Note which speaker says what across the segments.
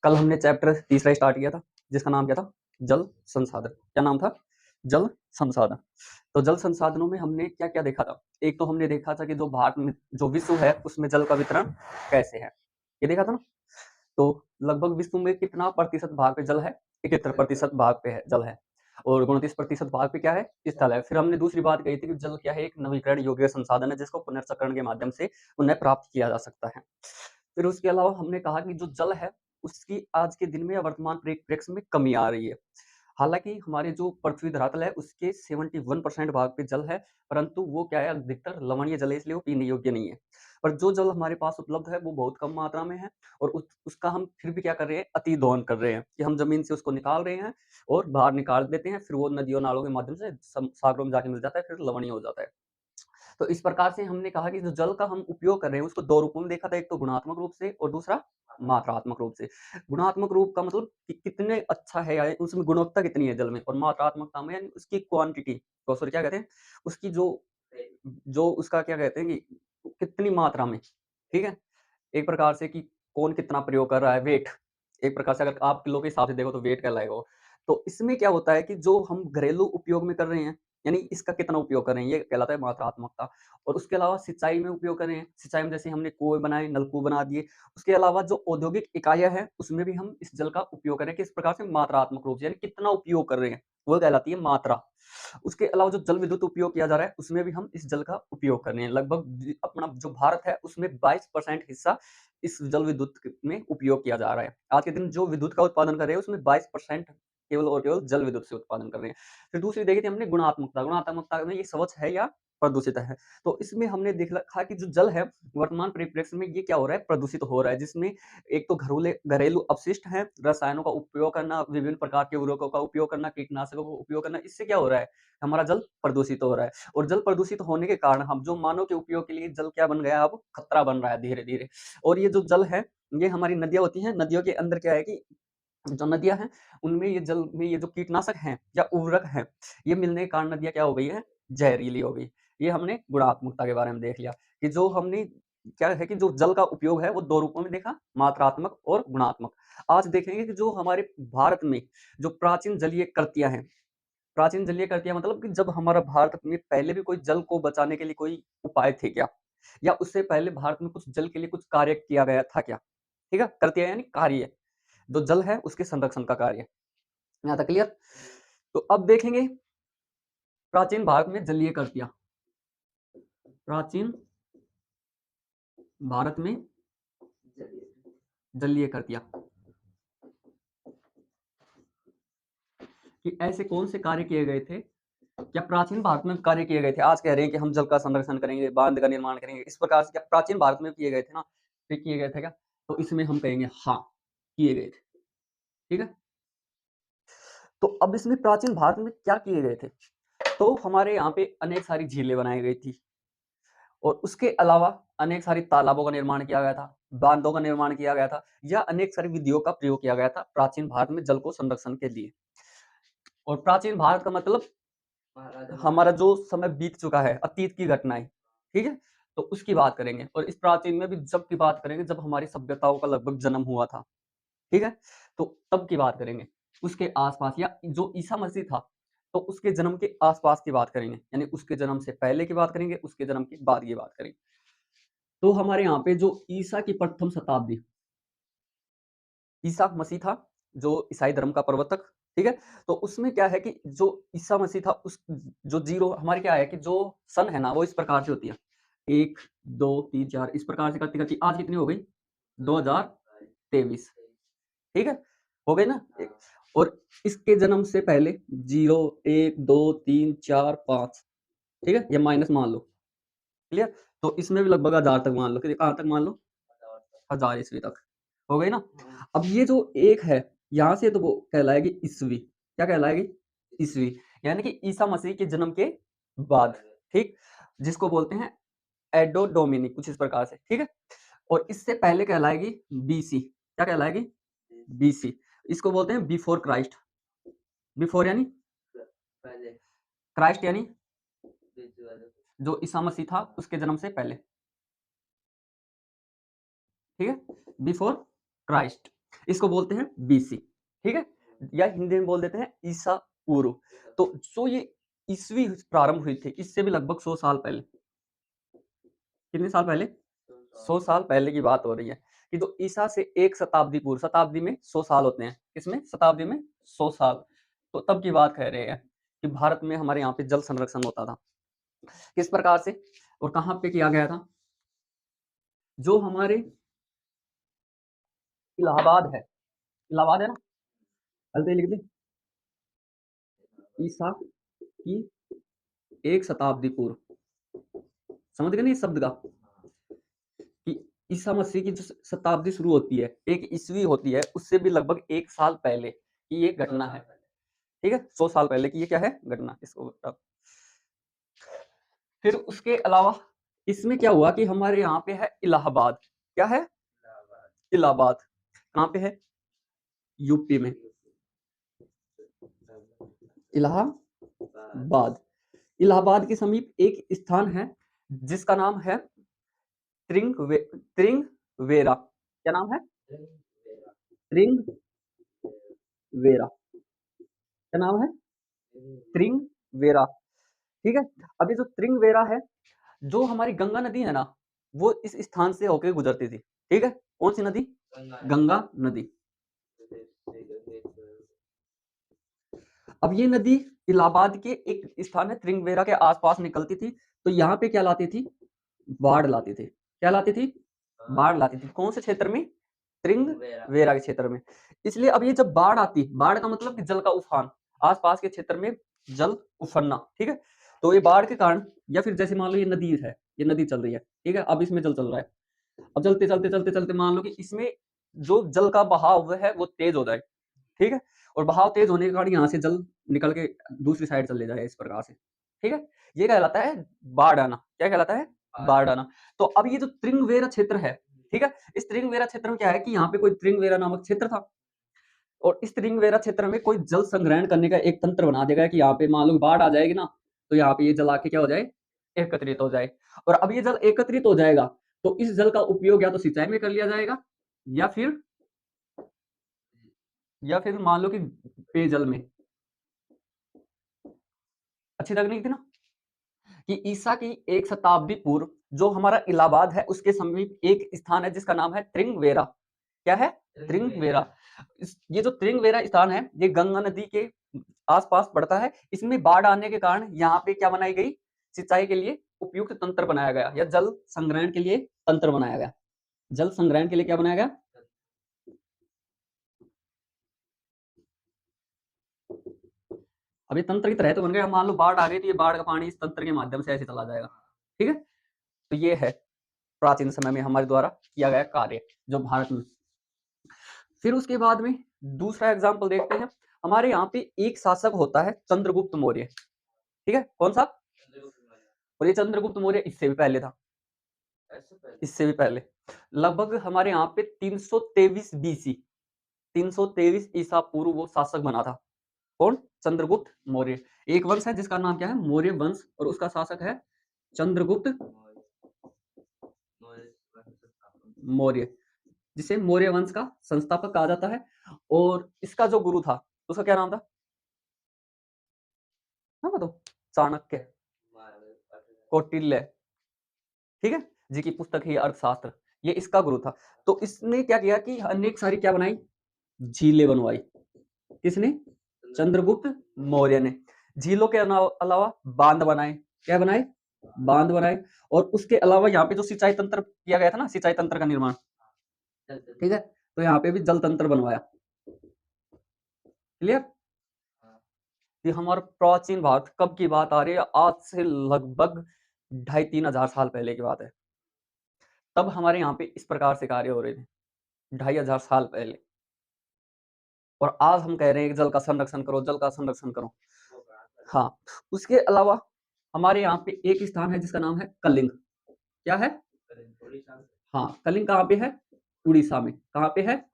Speaker 1: कल हमने चैप्टर तीसरा स्टार्ट किया था जिसका नाम क्या था, जल संसाधन। क्या नाम था, जल संसाधन। तो जल संसाधनों में हमने क्या क्या देखा था, एक तो हमने देखा था कि जो भारत में जो विश्व है उसमें जल का वितरण कैसे है, ये देखा था ना। तो लगभग विश्व में कितना प्रतिशत भाग पे जल है, 71% भाग पे है जल है, और 29% भाग पे क्या है, स्थल है। फिर हमने दूसरी बात कही थी कि जल क्या है, एक नवीकरण योग्य संसाधन है जिसको पुनर्चक्रण के माध्यम से पुनः प्राप्त किया जा सकता है। फिर उसके अलावा हमने कहा कि जो जल है उसकी आज के दिन में या वर्तमान परिप्रेक्ष्य में कमी आ रही है। हालांकि हमारे जो पृथ्वी धरातल है उसके 71% भाग पे जल है, परंतु वो क्या है, अधिकतर लवणीय जल है, इसलिए वो पीने योग्य नहीं है। पर जो जल हमारे पास उपलब्ध है वो बहुत कम मात्रा में है, और उसका हम फिर भी क्या कर रहे हैं, अति दोहन कर रहे हैं कि हम जमीन से उसको निकाल रहे हैं और बाहर निकाल देते हैं, फिर वो नदियों नालों के माध्यम से सागरों में जाके मिल जाता है, फिर लवणीय हो जाता है। तो इस प्रकार से हमने कहा कि जो जल का हम उपयोग कर रहे हैं उसको दो रूपों में देखा था, एक तो गुणात्मक रूप से और दूसरा मात्रात्मक रूप से। गुणात्मक रूप का मतलब कि कितने अच्छा है या उसमें गुणवत्ता कितनी है जल में, और मात्रात्मकता में यानी उसकी क्वांटिटी, तो सॉरी क्या कहते हैं, उसकी जो जो उसका क्या कहते हैं कि कितनी मात्रा में, ठीक है। एक प्रकार से कि कौन कितना प्रयोग कर रहा है, वेट। एक प्रकार से अगर आप किलो के हिसाब से देखो तो वेट कहलाएगा वो। तो इसमें क्या होता है कि जो हम घरेलू उपयोग में कर रहे हैं, यानी इसका कितना उपयोग कर रहे हैं, ये कहलाता है मात्रात्मकता। और उसके अलावा सिंचाई में उपयोग कर रहे हैं, सिंचाई में जैसे हमने कुएं बनाए, नलकूप बना दिए। उसके अलावा जो औद्योगिक इकाइयां हैं उसमें भी हम इस जल का उपयोग कर रहे हैं, किस प्रकार से, मात्रात्मक रूप से, यानी कितना उपयोग कर रहे हैं, वो कहलाती है मात्रा। उसके अलावा जो जल विद्युत उपयोग किया जा रहा है उसमें भी हम इस जल का उपयोग कर रहे हैं। लगभग अपना जो भारत है उसमें 22% हिस्सा इस जल विद्युत में उपयोग किया जा रहा है। आज के दिन जो विद्युत का उत्पादन कर रहे हैं उसमें 22% केवल और केवल जल विद्युत से उत्पादन कर रहे हैं। फिर दूसरी देखी थी हमने गुणात्मकता, गुणात्मकता में ये स्वच्छ है या प्रदूषित है। तो इसमें हमने देख रखा कि जो जल है वर्तमान परिप्रेक्ष्य में ये क्या हो रहा है, प्रदूषित हो रहा है, जिसमें एक तो घरेलू अपशिष्ट हैं, रसायनों का उपयोग करना, विभिन्न प्रकार के उर्वरकों का उपयोग करना, कीटनाशकों का उपयोग करना, इससे क्या हो रहा है, हमारा जल प्रदूषित हो रहा है। और जल प्रदूषित होने के कारण हम जो मानव के उपयोग के लिए जल क्या बन गया, अब खतरा बन रहा है धीरे धीरे। और ये जो जल है ये हमारी नदियां होती हैं, नदियों के अंदर क्या है कि जो नदियां हैं उनमें ये जल में ये जो कीटनाशक हैं या उर्वरक हैं, ये मिलने के कारण नदियां क्या हो गई है, जहरीली हो गई। ये हमने गुणात्मकता के बारे में देख लिया कि जो हमने क्या है कि जो जल का उपयोग है वो दो रूपों में देखा, मात्रात्मक और गुणात्मक। आज देखेंगे कि जो हमारे भारत में जो प्राचीन जलीय कृतियां हैं, प्राचीन जलीय कृतियां मतलब कि जब हमारा भारत में पहले भी कोई जल को बचाने के लिए कोई उपाय थे क्या, या उससे पहले भारत में कुछ जल के लिए कुछ कार्य किया गया था क्या, ठीक है। कृतियां यानी कार्य, जो जल है उसके संरक्षण का कार्य। यहाँ तक क्लियर। तो अब देखेंगे प्राचीन भारत में जलीय कृतियां, प्राचीन भारत में जलीय कृतियां कि ऐसे कौन से कार्य किए गए थे, क्या प्राचीन भारत में कार्य किए गए थे। आज कह रहे हैं कि हम जल का संरक्षण करेंगे, बांध का निर्माण करेंगे, इस प्रकार से क्या प्राचीन भारत में किए गए थे ना, फिर किए गए थे क्या, तो इसमें हम कहेंगे हाँ किए गए थे, ठीक है। तो अब इसमें प्राचीन भारत में क्या किए गए थे, तो हमारे यहाँ पे अनेक सारी झीलें बनाई गई थी, और उसके अलावा अनेक सारी तालाबों का निर्माण किया गया था, बांधों का निर्माण किया गया था, या अनेक सारी विधियों का प्रयोग किया गया था प्राचीन भारत में जल को संरक्षण के लिए। और प्राचीन भारत का मतलब हमारा जो समय बीत चुका है, अतीत की घटनाएं, ठीक है। तो उसकी बात करेंगे, और इस प्राचीन में भी जब की बात करेंगे जब हमारी सभ्यताओं का लगभग जन्म हुआ था, ठीक है। तो तब की बात करेंगे, उसके आसपास, या जो ईसा मसीह था तो उसके जन्म के आसपास की बात करेंगे, यानी उसके जन्म से पहले की बात करेंगे, उसके जन्म के बाद की बात करेंगे। तो हमारे यहाँ पे जो ईसा की प्रथम शताब्दी, ईसा मसीह था जो ईसाई धर्म का प्रवर्तक, ठीक है। तो उसमें क्या है कि जो ईसा मसीह था उस जो जीरो हमारे क्या है कि जो सन है ना वो इस प्रकार से होती है, 1 2 3 4 इस प्रकार से करती करती आज कितनी हो गई, 2023, ठीक है, हो गई ना। और इसके जन्म से पहले 0 1 2 3 4 5, ठीक है, ये माइनस मान लो, क्लियर। तो इसमें भी लगभग 1000 तक मान लो, कहाँ तक मान लो, 1000 ईस्वी तक, हो गई ना। अब ये जो एक है यहाँ से तो वो कहलाएगी ईस्वी, क्या कहलाएगी, ईस्वी, यानी कि ईसा मसीह के जन्म के बाद, ठीक, जिसको बोलते हैं एडो डोमिनी, कुछ इस प्रकार से, ठीक है। और इससे पहले कहलाएगी बीसी, क्या कहलाएगी, बीसी, इसको बोलते हैं बिफोर क्राइस्ट, बिफोर यानी क्राइस्ट यानी जो ईसा मसीह था उसके जन्म से पहले, ठीक है, बिफोर क्राइस्ट। इसको बोलते हैं बीसी, ठीक है, या हिंदी में बोल देते हैं ईसा पूर्व। तो जो ये ईस्वी प्रारंभ हुई थी, इससे भी लगभग 100 साल पहले। कितने साल पहले? 100 साल पहले की बात हो रही है कि तो ईसा से एक शताब्दी पूर्व, शताब्दी में 100 साल होते हैं, इसमें शताब्दी में 100 साल, तो तब की बात कह रहे हैं कि भारत में हमारे यहाँ पे जल संरक्षण होता था। किस प्रकार से और कहाँ पे किया गया था? जो हमारे इलाहाबाद है, इलाहाबाद है ना, हल्दी लिख दी, ईसा की एक शताब्दी पूर्व, समझ गए ना इस शब्द का कि ईसा मसीह की जो शताब्दी शुरू होती है, एक ईस्वी होती है, उससे भी लगभग 1 साल पहले की ये घटना है, ठीक है, 100 साल पहले की ये क्या है घटना। इसको फिर उसके अलावा इसमें क्या हुआ कि हमारे यहाँ पे है इलाहाबाद, क्या है? इलाहाबाद कहाँ पे है? यूपी में, इलाहाबाद। इलाहाबाद के समीप एक स्थान है जिसका नाम है त्रिंगवेरा। क्या नाम है? त्रिंगवेरा। क्या नाम है? त्रिंगवेरा, ठीक है। अभी जो त्रिंगवेरा है, जो हमारी गंगा नदी है ना, वो इस स्थान से होकर गुजरती थी, ठीक है। कौन सी नदी? गंगा नदी। अब ये नदी इलाहाबाद के एक स्थान है त्रिंगवेरा के आसपास निकलती थी, तो यहाँ पे क्या लाती थी? बाढ़ लाती थी। क्या लाती थी? बाढ़ लाती थी। कौन से क्षेत्र में? त्रिंगवेरा के क्षेत्र में। इसलिए अब ये जब बाढ़ आती, बाढ़ का मतलब कि जल का उफान, आसपास के क्षेत्र में जल उफरना, ठीक है। तो ये बाढ़ के कारण, या फिर जैसे मान लो ये नदी है, ये नदी चल रही है, ठीक है, अब इसमें जल चल रहा है, अब चलते चलते चलते चलते मान लो कि इसमें जो जल का बहाव है वो तेज हो जाए, ठीक है, और बहाव तेज होने के कारण यहाँ से जल निकल के दूसरी साइड चले जाए इस प्रकार से, ठीक है। ये कहलाता है बाढ़ आना। क्या कहलाता है? बाढ़ आना। तो अब ये जो त्रिंगवेरा क्षेत्र है, ठीक है, इस त्रिंगवेरा क्षेत्र में क्या है कि यहाँ पे कोई त्रिंगवेरा नामक क्षेत्र था, और इस त्रिंगवेरा क्षेत्र में कोई जल संग्रहण करने का एक तंत्र बना देगा कि यहाँ पे मान लो बाढ़ आ जाएगी ना, तो यहाँ पे ये जल आके क्या हो जाए? एकत्रित हो जाए। और अब ये जल एकत्रित हो जाएगा, तो इस जल का उपयोग या तो सिंचाई में कर लिया जाएगा, या फिर मान लो कि पेयजल में। अच्छी लग रही थी ना कि ईसा की एक शताब्दी पूर्व जो हमारा इलाहाबाद है, उसके समीप एक स्थान है जिसका नाम है त्रिंगवेरा। क्या है? त्रिंगवेरा। ये जो त्रिंगवेरा स्थान है, ये गंगा नदी के आसपास पड़ता है। इसमें बाढ़ आने के कारण यहाँ पे क्या बनाई गई? सिंचाई के लिए उपयुक्त तंत्र बनाया गया, या जल संग्रहण के लिए तंत्र बनाया गया। जल संग्रहण के लिए क्या बनाया गया? अब ये तंत्र की तरह तो बन गया, मान लो बाढ़ आ गई तो ये बाढ़ का पानी इस तंत्र के माध्यम से ऐसे चला जाएगा, ठीक है। तो ये है प्राचीन समय में हमारे द्वारा किया गया कार्य जो भारत में। फिर उसके बाद में दूसरा एग्जाम्पल देखते हैं। हमारे यहाँ पे एक शासक होता है चंद्रगुप्त मौर्य, ठीक है। कौन सा? और ये चंद्रगुप्त मौर्य इससे भी पहले था, इससे भी पहले लगभग हमारे यहाँ पे 323 बीसी, 323 ईसा पूर्व वो शासक बना था। कौन? चंद्रगुप्त मौर्य। एक वंश है जिसका नाम क्या है? मौर्य वंश, और उसका शासक है चंद्रगुप्त मौर्य, जिसे मौर्य वंश का संस्थापक कहा जाता है। और इसका जो गुरु था उसका क्या नाम था? हाँ बताओ। चाणक्य, कौटिल्य, ठीक है, जी की पुस्तक है अर्थशास्त्र, ये इसका गुरु था। तो इसने क्या किया कि अनेक सारी क्या बनाई? झीलें बनवाई। किसने? चंद्रगुप्त मौर्य ने। झीलों के अलावा बांध बनाए। क्या बनाए? बांध बनाए। और उसके अलावा यहाँ पे जो सिंचाई तंत्र किया गया था ना, सिंचाई तंत्र का निर्माण, ठीक है, तो यहाँ पे भी जल तंत्र बनवाया। क्लियर? ये हमारा प्राचीन भारत कब की बात आ रही है? आज से लगभग 2500-3000 साल पहले की बात है। तब हमारे यहाँ पे इस प्रकार से कार्य हो रहे थे, 2500 साल पहले। और आज हम कह रहे हैं कि जल का संरक्षण करो, जल का संरक्षण करो। हाँ, उसके अलावा हमारे यहाँ पे एक स्थान है जिसका नाम है कलिंग। क्या है? हाँ, कलिंग कहाँ पे है? उड़ीसा में। कहाँ पे है?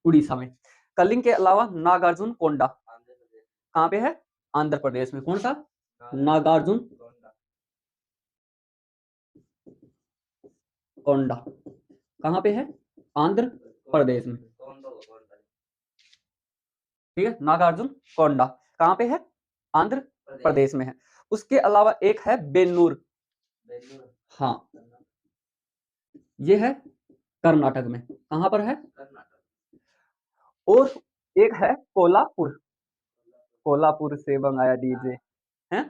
Speaker 1: उड़ीसा में। कलिंग के अलावा नागार्जुन कोंडा कहाँ पे है? आंध्र प्रदेश में। कौन सा? नागार्जुन कोंडा कहाँ पे है? आंध्र प्रदेश में। ठीक है, नागार्जुन कोंडा कहाँ पे है? आंध्र प्रदेश में है। उसके अलावा एक है बेन्नूर, हाँ ये है कर्नाटक में। कहाँ पर है? और एक है कोल्हापुर, कोल्हापुर से मंगाया डीजे है।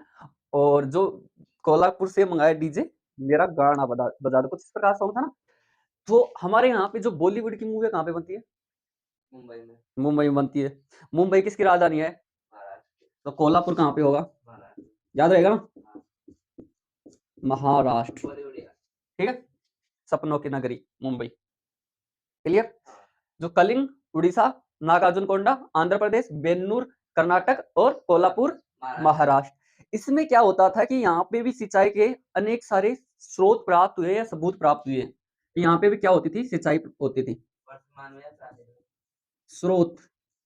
Speaker 1: और जो कोल्हापुर से मंगाया डीजे मेरा गाना बजा दो, कुछ इस प्रकार सॉन्ग था ना। तो हमारे यहाँ पे जो बॉलीवुड की मूवी कहाँ पे बनती है? मुंबई में। मुंबई में बनती है। मुंबई किसकी राजधानी है? तो कोल्हापुर कहाँ पे होगा? याद रहेगा ना? महाराष्ट्र, ठीक है, सपनों की नगरी मुंबई। क्लियर? जो कलिंग उड़ीसा, नागार्जुनकोंडा आंध्र प्रदेश, बेन्नूर कर्नाटक और कोल्हापुर महाराष्ट्र। इसमें क्या होता था कि यहाँ पे भी सिंचाई के अनेक सारे स्रोत प्राप्त हुए या सबूत प्राप्त हुए। यहाँ पे भी क्या होती थी? सिंचाई होती थी। स्रोत,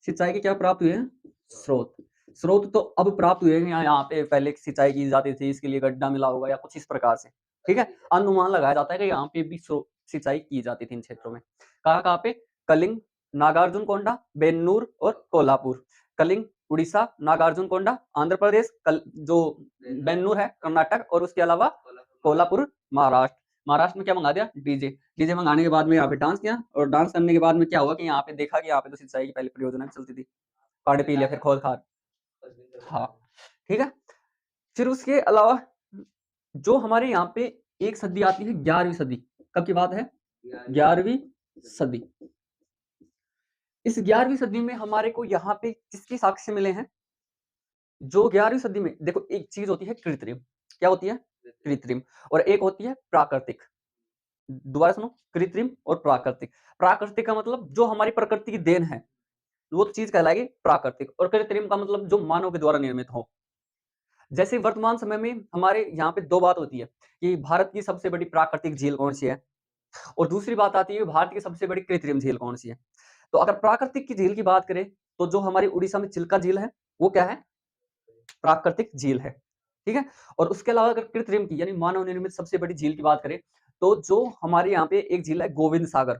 Speaker 1: सिंचाई के क्या प्राप्त हुए हैं? स्रोत। स्रोत तो अब प्राप्त हुए हैं। यहाँ पे पहले सिंचाई की जाती थी, इसके लिए गड्ढा मिला होगा या कुछ इस प्रकार से, ठीक है। अनुमान लगाया जाता है कि यहाँ पे भी सिंचाई की जाती थी इन क्षेत्रों में। कहाँ पे? कलिंग, नागार्जुनकोंडा, बेन्नूर और कोल्हापुर। कलिंग उड़ीसा, नागार्जुनकोंडा आंध्र प्रदेश, जो बेन्नूर है कर्नाटक, और उसके अलावा कोल्हापुर महाराष्ट्र। महाराष्ट्र में क्या मंगा दिया? डीजे। डीजे मंगाने के बाद में यहाँ पे डांस किया, और डांस करने के बाद में क्या हुआ कि यहाँ पे देखा कि यहाँ पे तो सिंचाई की पहले परियोजना चलती थी, काड़े पी लिया, फिर खोद खाद, हाँ ठीक है। फिर उसके अलावा जो हमारे यहाँ पे एक सदी आती है 11वीं सदी। कब की बात है? 11वीं सदी। इस 11वीं सदी में हमारे को यहाँ पे किसके साक्ष्य मिले हैं? जो 11वीं सदी में देखो, एक चीज होती है कृत्रिम। क्या होती है? कृत्रिम। और एक होती है प्राकृतिक। दोबारा सुनो, कृत्रिम और प्राकृतिक। प्राकृतिक का मतलब जो हमारी प्रकृति की देन है, वो चीज कहलाएगी प्राकृतिक। और कृत्रिम का मतलब जो मानव के द्वारा निर्मित हो। जैसे वर्तमान समय में हमारे यहाँ पे दो बात होती है कि भारत की सबसे बड़ी प्राकृतिक झील कौन सी है, और दूसरी बात आती है भारत की सबसे बड़ी कृत्रिम झील कौन सी है। तो अगर प्राकृतिक की झील की बात करें तो जो हमारी उड़ीसा में चिल्का झील है वो क्या है? प्राकृतिक झील है, ठीक है। और उसके अलावा अगर कृत्रिम की यानी मानव निर्मित सबसे बड़ी झील की बात करें तो जो हमारे यहाँ पे एक झील है गोविंद सागर,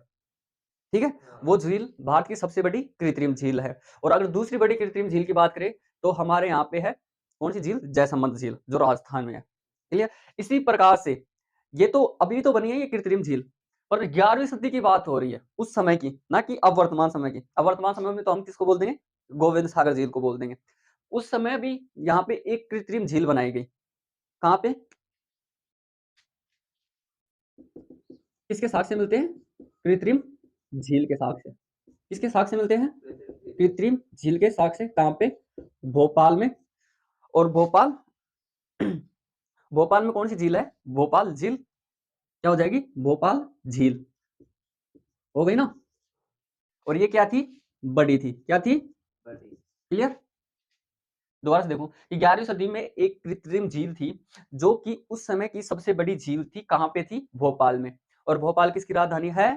Speaker 1: ठीक है, वो झील भारत की सबसे बड़ी कृत्रिम झील है। और अगर दूसरी बड़ी कृत्रिम झील की बात करें तो हमारे यहाँ पे है कौन सी झील? जयसमंद झील, जो राजस्थान में है। क्लियर? इसी प्रकार से ये तो अभी तो बनी है ये कृत्रिम झील, पर 11वीं सदी की बात हो रही है, उस समय की, ना कि अब वर्तमान समय की। अब वर्तमान समय में तो हम किसको बोल देंगे? गोविंद सागर झील को बोल देंगे। उस समय भी यहाँ पे एक कृत्रिम झील बनाई गई। कहाँ पे? किसके साक्ष्य मिलते हैं? कृत्रिम झील के साक्ष्य। किसके साक्ष्य मिलते हैं? कृत्रिम झील के साक्ष्य। कहाँ पे? भोपाल में। और भोपाल भोपाल में कौन सी झील है? भोपाल झील। क्या हो जाएगी? भोपाल झील हो गई ना। और ये क्या थी? बड़ी थी। क्या थी? क्लियर? दोबारा से देखो कि 11वीं सदी में एक कृत्रिम झील थी जो कि उस समय की सबसे बड़ी झील थी। कहाँ पे थी? भोपाल में। और भोपाल किसकी राजधानी है?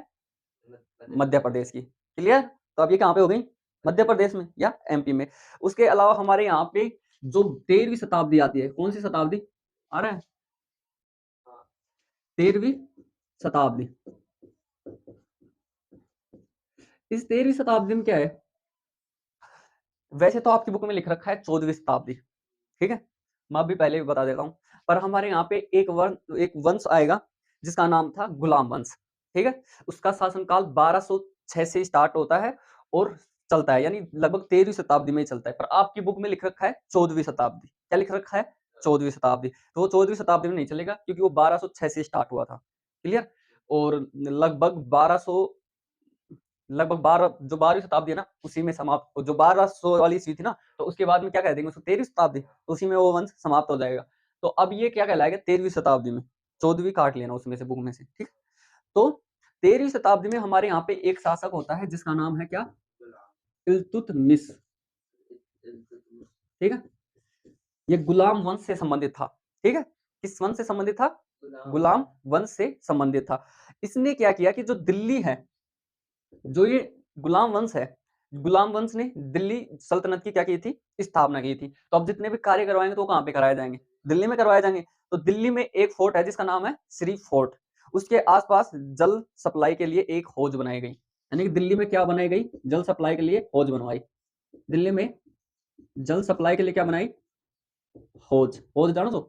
Speaker 1: मध्य प्रदेश की। क्लियर? तो अब ये कहाँ पे हो गई? मध्य प्रदेश में या एमपी में। उसके अलावा हमारे यहाँ पे जो 13वीं शताब्दी आती है, कौन सी शताब्दी आ रहा है? 13वीं शताब्दी। इस 13वीं शताब्दी में क्या है? वैसे तो आपकी बुक में लिख रखा है 14वीं शताब्दी, ठीक है, मैं अभी पहले भी बता देता हूँ। पर हमारे यहाँ पे एक वंश आएगा जिसका नाम था गुलाम वंश, ठीक है। उसका शासनकाल 1206 से स्टार्ट होता है और चलता है, यानी लगभग 13वीं शताब्दी में ही चलता है। पर आपकी बुक में लिख रखा है 14वीं शताब्दी। क्या लिख रखा है? 14वीं शताब्दी। तो वो 14वीं शताब्दी में नहीं चलेगा क्योंकि वो 1206 से स्टार्ट हुआ था। क्लियर? और लगभग 12 जो 12वीं शताब्दी है ना उसी में समाप्त, जो 1200 वाली ईस्वी थी ना, तो उसके बाद में क्या कह देंगे उसको? 13वीं शताब्दी, तो उसी में वो वंश समाप्त हो जाएगा। तो अब ये क्या कहलाएगा? 13वीं शताब्दी में। 14वीं काट लेना उसमें से, बुक में से, ठीक। तो 13वीं शताब्दी में हमारे यहाँ पे एक शासक होता है जिसका नाम है क्या? इल्तुतमिश, ठीक है। ये गुलाम वंश से संबंधित था, ठीक है। किस वंश से संबंधित था? गुलाम वंश से संबंधित था। इसने क्या किया कि जो दिल्ली है, जो ये गुलाम वंश है, गुलाम वंश ने दिल्ली सल्तनत की क्या की थी? स्थापना की थी। तो अब जितने भी कार्य करवाएंगे तो वो कहाँ पे कराए जाएंगे? दिल्ली में करवाए जाएंगे। तो दिल्ली में एक फोर्ट है जिसका नाम है श्री फोर्ट। उसके आसपास जल सप्लाई के लिए एक हौज बनाई गई, यानी कि दिल्ली में क्या बनाई गई? जल सप्लाई के लिए हौज बनवाई। दिल्ली में जल सप्लाई के लिए क्या बनाई? हौज। हौज जानो तो?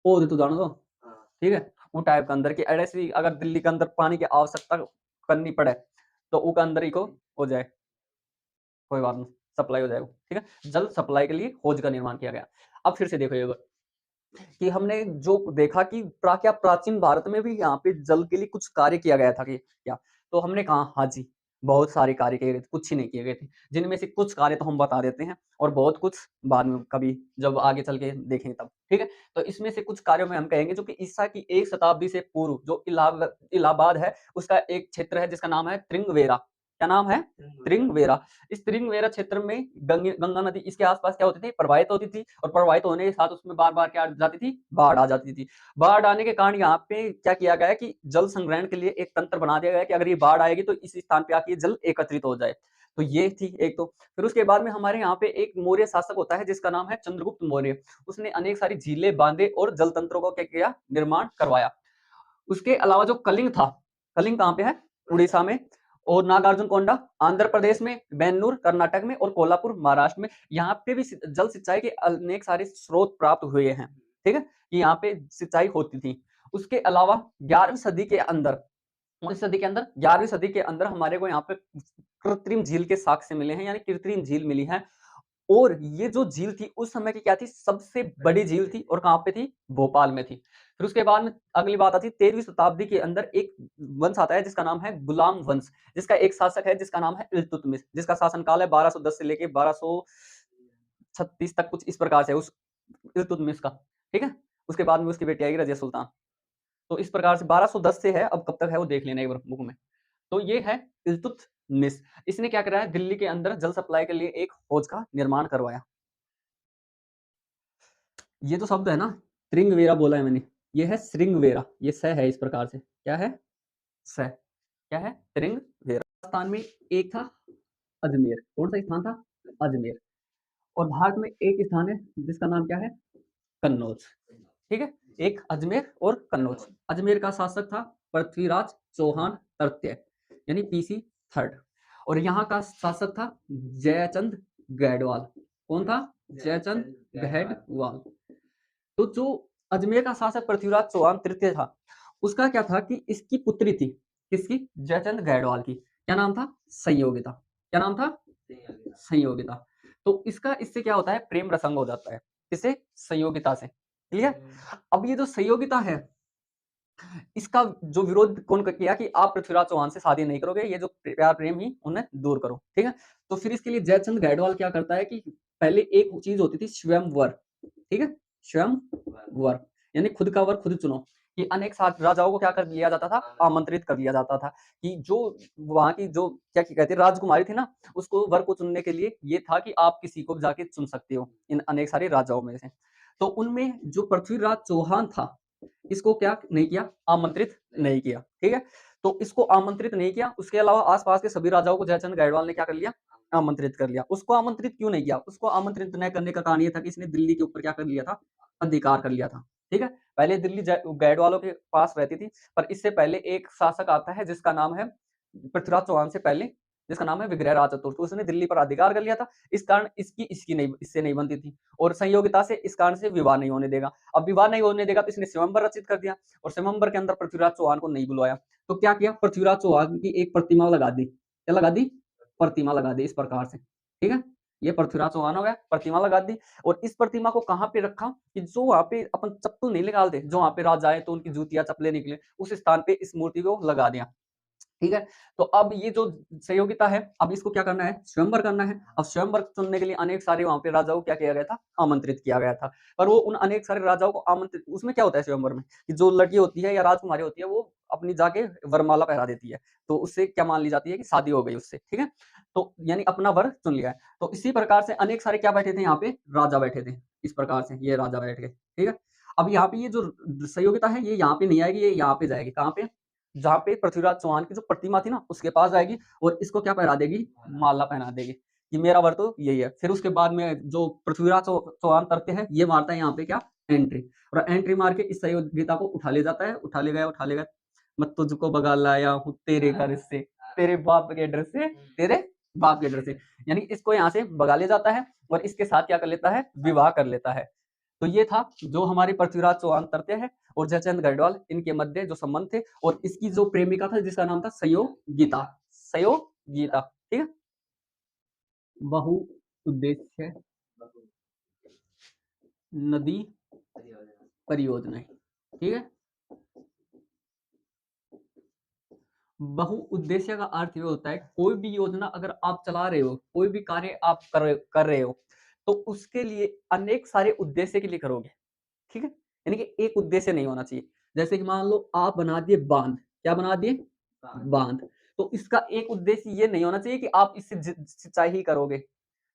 Speaker 1: हौज तो जानो तो? ठीक है, वो टाइप के अंदर की ऐसी अगर दिल्ली के अंदर पानी की आवश्यकता करनी पड़े तो वो के अंदर ही को हो जाए, कोई बात नहीं, सप्लाई हो जाएगा। ठीक है, जल सप्लाई के लिए हौज का निर्माण किया गया। अब फिर से देखो ये कि हमने जो देखा कि क्या प्राचीन भारत में भी यहाँ पे जल के लिए कुछ कार्य किया गया था कि क्या? तो हमने कहा हाँ जी, बहुत सारे कार्य किए गए थे, कुछ ही नहीं किए गए थे। जिनमें से कुछ कार्य तो हम बता देते हैं और बहुत कुछ बाद में कभी जब आगे चल के देखेंगे तब। ठीक है? तो इसमें से कुछ कार्यों में हम कहेंगे जो कि ईसा की 1 शताब्दी से पूर्व जो इलाहाबाद है, उसका एक क्षेत्र है जिसका नाम है त्रिंगवेरा। क्या नाम है? त्रिंगवेरा। इस त्रिंगवेरा क्षेत्र में गंगा नदी इसके आसपास क्या होती थी? प्रवाहित होती थी और प्रवाहित होने के साथ उसमें बार-बार क्या आ जाती थी? बाढ़ आ जाती थी। बाढ़ आने के कारण यहाँ पे क्या किया गया है कि जल संग्रहण के लिए एक तंत्र बना दिया गया है कि अगर ये बाढ़ आएगी तो इस स्थान पे आके ये जल एकत्रित हो जाए। तो ये थी एक तो। फिर उसके बाद में हमारे यहाँ पे एक मौर्य शासक होता है जिसका नाम है चंद्रगुप्त मौर्य। उसने अनेक सारी झीलें, बांधे और जल तंत्रों का क्या किया? निर्माण करवाया। उसके अलावा जो कलिंग था, कलिंग कहाँ पे है? उड़ीसा में। और नागार्जुनकोंडा आंध्र प्रदेश में, बेन्नूर कर्नाटक में और कोल्हापुर महाराष्ट्र में। यहाँ पे भी जल सिंचाई के अनेक सारे स्रोत प्राप्त हुए हैं। ठीक है, कि यहाँ पे सिंचाई होती थी। उसके अलावा 11वीं सदी के अंदर, 11वीं सदी के अंदर हमारे को यहाँ पे कृत्रिम झील के साक्ष्य मिले हैं, यानी कृत्रिम झील मिली है। और ये जो झील थी उस समय की क्या थी? सबसे बड़ी झील थी और कहाँ पे थी? भोपाल में थी। फिर उसके बाद में अगली बात आती है 13वीं शताब्दी के अंदर एक वंश आता है जिसका नाम है गुलाम वंश, जिसका एक शासक है जिसका नाम है इल्तुतमिश, जिसका शासनकाल है 1210 से लेके 1236 तक कुछ इस प्रकार से उस इल्तुतमिश का। ठीक है, उसके बाद में उसकी बेटी आएगी रजिया सुल्तान। तो इस प्रकार से 1210 से है, अब कब तक है वो देख लेना एक बार बुक में। तो ये है इल्तुतमिश। इसने क्या कराया? दिल्ली के अंदर जल सप्लाई के लिए एक हौज का निर्माण करवाया। ये जो शब्द है ना, त्रिंगवेरा बोला है मैंने, ये है श्रृंगवेरा, ये स है इस प्रकार से। क्या है? स। क्या है? त्रिंगवेरा। राजस्थान में एक था अजमेर। कौन सा स्थान था? अजमेर। और भारत में एक स्थान है जिसका नाम क्या है? कन्नौज। ठीक है, एक अजमेर और कन्नौज। अजमेर का शासक था पृथ्वीराज चौहान तृतीय, यानी पीसी थर्ड। और यहाँ का शासक था जयचंद गैडवाल। कौन था? जयचंद गैडवाल। तो जो अजमेर का शासक पृथ्वीराज चौहान तृतीय था, उसका क्या था कि इसकी पुत्री थी, किसकी? जयचंद गैडवाल की। क्या नाम था? संयोगिता। क्या नाम था? संयोगिता। तो इसका इससे क्या होता है? प्रेम प्रसंग हो जाता है। किससे? संयोगिता से। क्लियर? अब ये जो संयोगिता है, इसका जो विरोध कौन किया कि आप पृथ्वीराज चौहान से शादी नहीं करोगे, ये जो प्यार प्रेम ही उन्हें दूर करो। ठीक है, तो फिर इसके लिए जयचंद गैडवाल क्या करता है कि पहले एक चीज होती थी स्वयंवर। ठीक है, स्वयंवर यानी खुद का वर खुद चुनो। कि अनेक साथ राजाओं को क्या कर लिया जाता था? आमंत्रित कर लिया जाता था कि जो वहां की जो क्या कहते हैं राजकुमारी थी ना, उसको वर को चुनने के लिए ये था कि आप किसी को जाके चुन सकते हो इन अनेक सारे राजाओं में से। तो उनमें जो पृथ्वीराज चौहान था, इसको क्या नहीं किया? आमंत्रित नहीं किया। ठीक है, तो इसको आमंत्रित नहीं किया। उसके अलावा आसपास के सभी राजाओं को जयचंद गैडवाल ने क्या कर लिया? आमंत्रित कर लिया। उसको आमंत्रित क्यों नहीं किया? उसको आमंत्रित न करने का कारण ये था कि इसने दिल्ली के ऊपर क्या कर लिया था? अधिकार कर लिया था। ठीक है, पहले दिल्ली गैडवालों के पास रहती थी, पर इससे पहले एक शासक आता है जिसका नाम है पृथ्वीराज चौहान से पहले, जिसका नाम है विग्रहराज चतुर्थ। उसने दिल्ली पर अधिकार कर लिया था। इस कारण इसकी नहीं, इससे नहीं बनती थी और संयोगिता से इस कारण से विवाह नहीं होने देगा। अब विवाह नहीं होने देगा तो इसने स्वयंवर रचित कर दिया और स्वयंवर के अंदर पृथ्वीराज चौहान को नहीं बुलवाया। तो क्या किया? पृथ्वीराज चौहान की एक प्रतिमा लगा दी। क्या लगा दी? प्रतिमा लगा दी इस प्रकार से। ठीक है, ये पृथ्वीराज चौहान हो गया, प्रतिमा लगा दी। और इस प्रतिमा को कहाँ पे रखा कि जो वहां पे अपन चप्पल नहीं निकालते, जो वहां पे राजा आए तो उनकी जूतियां चप्पलें निकले, उस स्थान पे इस मूर्ति को लगा दिया। ठीक है, तो अब ये जो सहयोगिता है, अब इसको क्या करना है? स्वयंवर करना है। अब स्वयंवर चुनने के लिए अनेक सारे वहां पे राजाओं को क्या किया गया था? आमंत्रित किया गया था। पर वो उन अनेक सारे राजाओं को आमंत्रित, उसमें क्या होता है स्वयंवर में कि जो लड़की होती है या राजकुमारी होती है वो अपनी जाके वरमाला पहरा देती है, तो उससे क्या मान ली जाती है कि शादी हो गई उससे। ठीक है, तो यानी अपना वर चुन लिया है। तो इसी प्रकार से अनेक सारे क्या बैठे थे? यहाँ पे राजा बैठे थे। इस प्रकार से ये राजा बैठ गए। ठीक है, अब यहाँ पे ये जो सहयोगिता है ये यहाँ पे नहीं आएगी, ये यहाँ पे जाएगी। कहाँ पे? जहाँ पे पृथ्वीराज चौहान की जो प्रतिमा थी ना उसके पास जाएगी और इसको क्या पहना देगी? माला पहना देगी कि मेरा वर तो यही है। फिर उसके बाद में जो पृथ्वीराज चौहान करते हैं ये मारता है यहाँ पे क्या? एंट्री। और एंट्री मार के इस सहयोगिता को उठा ले जाता है। उठा ले गया। मैं तुझको भगा लाया हूँ तेरे घर से, तेरे बाप के डर से, तेरे बाप के डर से, यानी इसको यहाँ से भगा ले जाता है और इसके साथ क्या कर लेता है, विवाह कर लेता है। तो ये था जो हमारे पृथ्वीराज चौहान तरते हैं और जयचंद गढ़वाल, इनके मध्य जो संबंध थे, और इसकी जो प्रेमिका था जिसका नाम था सयोगीता, सयोगीता, ठीक है। बहुउद्देश्य नदी परियोजना, ठीक है। बहुउद्देश्य का अर्थ ये होता है कोई भी योजना अगर आप चला रहे हो, कोई भी कार्य आप कर रहे हो, तो उसके लिए अनेक सारे उद्देश्य के लिए करोगे, ठीक है। यानी कि एक उद्देश्य नहीं होना चाहिए। जैसे कि मान लो आप बना दिए बांध, क्या बना दिए, बांध, तो इसका एक उद्देश्य ये नहीं होना चाहिए कि आप इससे सिंचाई ही करोगे,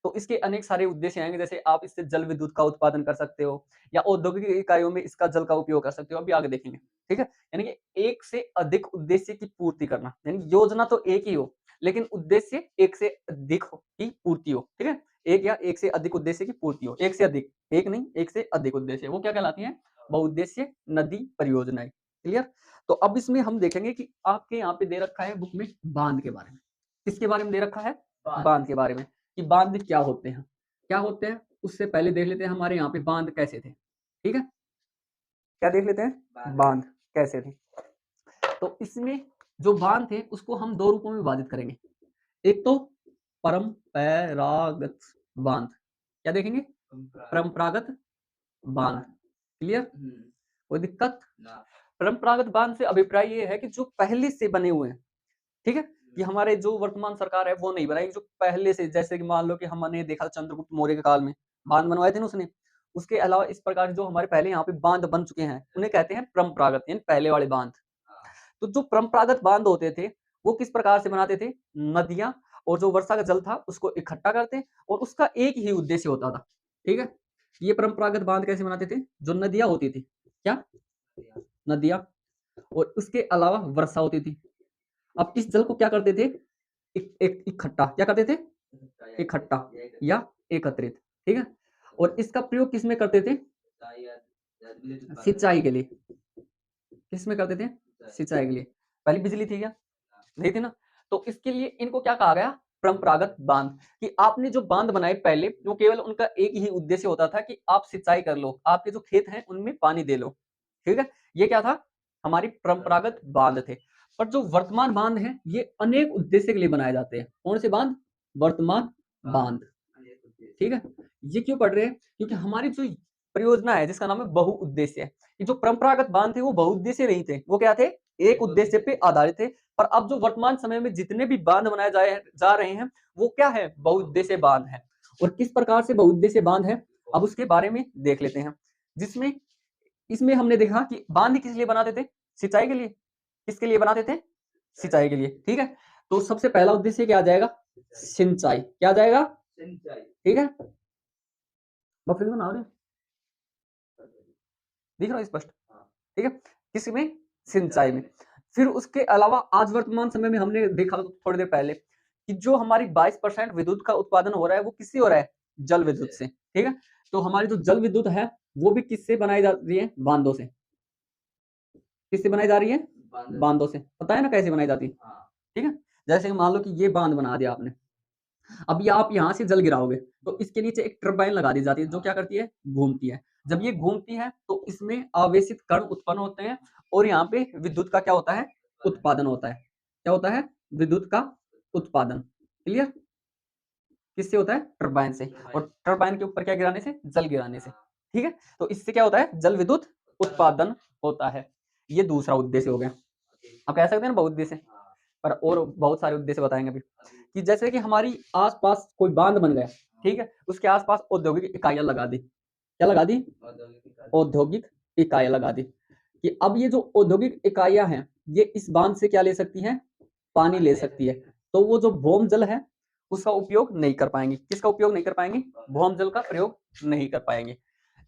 Speaker 1: तो इसके अनेक सारे उद्देश्य आएंगे। जैसे आप इससे जल विद्युत का उत्पादन कर सकते हो, या औद्योगिक इकाइयों में इसका जल का उपयोग कर सकते हो, अभी आगे देखेंगे, ठीक है। यानी कि एक से अधिक उद्देश्य की पूर्ति करना, यानी योजना तो एक ही हो लेकिन उद्देश्य एक से अधिक की पूर्ति हो, ठीक है। एक या एक से अधिक उद्देश्य की पूर्ति हो, एक से अधिक, एक नहीं, एक से अधिक उद्देश्य, वो क्या कहलाती है, बहुउद्देश्य नदी परियोजनाएं, क्लियर। तो अब इसमें हम देखेंगे कि आपके यहाँ पे दे रखा है बुक में बांध के बारे में, किसके बारे में दे रखा है, बांध के बारे में, कि बांध क्या होते हैं, क्या होते हैं। उससे पहले देख लेते हैं हमारे यहाँ पे बांध कैसे थे, ठीक है। क्या देख लेते हैं, बांध कैसे थे। तो इसमें जो बांध थे उसको हम दो रूपों में विभाजित करेंगे। एक तो परंपरागत बांध, क्या देखेंगे, परंपरागत बांध, क्लियर, कोई दिक्कत। परंपरागत बांध से अभिप्राय ये है कि जो पहले से बने हुए हैं, ठीक है, कि हमारे जो वर्तमान सरकार है वो नहीं बनाएगी, जो पहले से, जैसे कि मान लो कि हमने देखा चंद्रगुप्त मौर्य के काल में बांध बनवाए थे ना उसने। उसके अलावा इस प्रकार जो हमारे पहले यहाँ पे बांध बन चुके हैं उन्हें कहते हैं परंपरागत, यानी पहले वाले बांध। तो जो परंपरागत बांध होते थे वो किस प्रकार से बनाते थे, नदियां और जो वर्षा का जल था उसको इकट्ठा करते और उसका एक ही उद्देश्य होता था, ठीक है। ये परंपरागत बांध कैसे बनाते थे, जो नदियां होती थी, क्या, नदियां, और उसके अलावा वर्षा होती थी। अब इस जल को क्या करते थे, इकट्ठा, क्या करते थे, इकट्ठा या एकत्रित, ठीक है। और इसका प्रयोग किसमें करते थे, सिंचाई के लिए, किसमें करते थे, सिंचाई के लिए। पहले बिजली थी क्या, नहीं थी ना। तो इसके लिए इनको क्या कहा गया, परंपरागत बांध, कि आपने जो बांध बनाए पहले वो केवल उनका एक ही उद्देश्य होता था कि आप सिंचाई कर लो, आपके जो खेत हैं उनमें पानी दे लो, ठीक है। ये क्या था, हमारी परंपरागत बांध थे। पर जो वर्तमान बांध है ये अनेक उद्देश्य के लिए बनाए जाते हैं। कौन से बांध, वर्तमान बांध, ठीक है। ये क्यों पढ़ रहे हैं, क्योंकि हमारी जो परियोजना है जिसका नाम है बहुउद्देश्य, ये जो परंपरागत बांध थे वो बहुउद्देश्य नहीं थे, वो क्या थे, एक उद्देश्य पे आधारित थे। पर अब जो वर्तमान समय में जितने भी बांध बनाए जा रहे हैं वो क्या है, बहुउद्देश्य बांध है। और किस प्रकार से बहुउद्देश्य बांध है, अब उसके बारे में देख लेते हैं। जिसमें इसमें हमने देखा कि बांध किस लिए बनाते थे, सिंचाई के लिए, किसके लिए बनाते थे, सिंचाई के लिए, ठीक है। तो सबसे पहला उद्देश्य क्या आ जाएगा, सिंचाई, क्या आ जाएगा, ठीक है। बफरिंग तो ना हो रही, दिख रहा है स्पष्ट, ठीक है। किसमें, सिंचाई में। फिर उसके अलावा आज वर्तमान समय में हमने देखा थोड़ी देर पहले कि जो हमारी 22% विद्युत का उत्पादन हो रहा है वो किससे हो रहा है, जल विद्युत से, ठीक है। तो हमारी जो जल विद्युत है वो भी किससे बनाई जा रही है, बांधों से, किससे बनाई जा रही है, बांधों से। पता है ना कैसे बनाई जाती है, ठीक है। जैसे मान लो कि ये बांध बना दिया आपने, अब ये आप यहाँ से जल गिराओगे तो इसके नीचे एक टरबाइन लगा दी जाती है जो क्या करती है, घूमती है। जब ये घूमती है तो इसमें आवेशित कण उत्पन्न होते हैं और यहाँ पे विद्युत का क्या होता है, उत्पादन होता है। क्या होता है, विद्युत का उत्पादन, क्लियर। किससे होता है, टरबाइन से, और टरबाइन के ऊपर क्या गिराने से, जल गिराने से, ठीक है। तो इससे क्या होता है, जल विद्युत उत्पादन होता है। ये दूसरा उद्देश्य हो गया। आप कह सकते हैं ना बहुउद्देश्य, पर और बहुत सारे उद्देश्य बताएंगे अभी। कि जैसे कि हमारी आसपास कोई बांध बन गया, ठीक है, उसके आसपास औद्योगिक इकाइयां लगा दी, क्या लगा दी, औद्योगिक इकाइयां लगा दी। कि अब ये जो औद्योगिक इकाइयां हैं ये इस बांध से क्या ले सकती हैं, पानी ले सकती है। तो वो जो भौम जल है उसका उपयोग नहीं कर पाएंगे, किसका उपयोग नहीं कर पाएंगे, भौम जल का प्रयोग नहीं कर पाएंगे।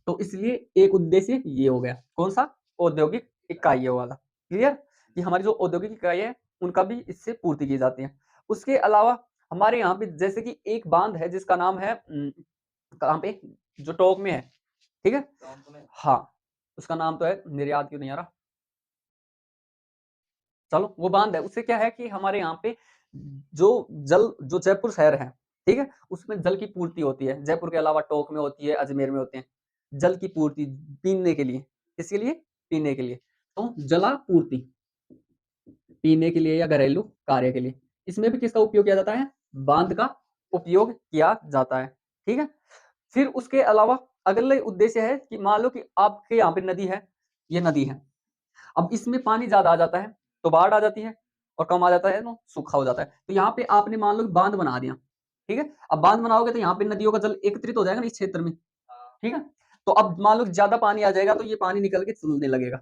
Speaker 1: तो इसलिए एक उद्देश्य ये हो गया, कौन सा, औद्योगिक इकाइयों वाला, क्लियर। कि हमारी जो औद्योगिक इकाई है उनका भी इससे पूर्ति की जाती है। उसके अलावा हमारे यहाँ पे जैसे कि एक बांध है जिसका नाम है कहाँ पे, जो टोंक में है, ठीक है, हाँ, उसका नाम तो है, मेरे याद क्यों नहीं आ रहा। चलो वो बांध है, उससे क्या है कि हमारे यहाँ पे जो जयपुर शहर है, ठीक है, उसमें जल की पूर्ति होती है। जयपुर के अलावा टोंक में होती है, अजमेर में होते हैं। जल की पूर्ति पीने के लिए, किसके लिए? पीने के लिए। तो जलापूर्ति पीने के लिए या घरेलू कार्य के लिए, इसमें भी किसका उपयोग किया जाता है? बांध का उपयोग किया जाता है, ठीक है। फिर उसके अलावा अगले उद्देश्य है कि मान लो कि आपके यहाँ पे नदी है, ये नदी है, अब इसमें पानी ज्यादा आ जाता है तो बाढ़ आ जाती है, और कम आ जाता है तो सूखा हो जाता है। तो यहाँ पे आपने मान लो कि बांध बना दिया, ठीक है। अब बांध बनाओगे तो यहाँ पे नदियों का जल एकत्रित हो जाएगा ना इस क्षेत्र में, ठीक है। तो अब मान लो कि ज्यादा पानी आ जाएगा तो ये पानी निकल के चलने लगेगा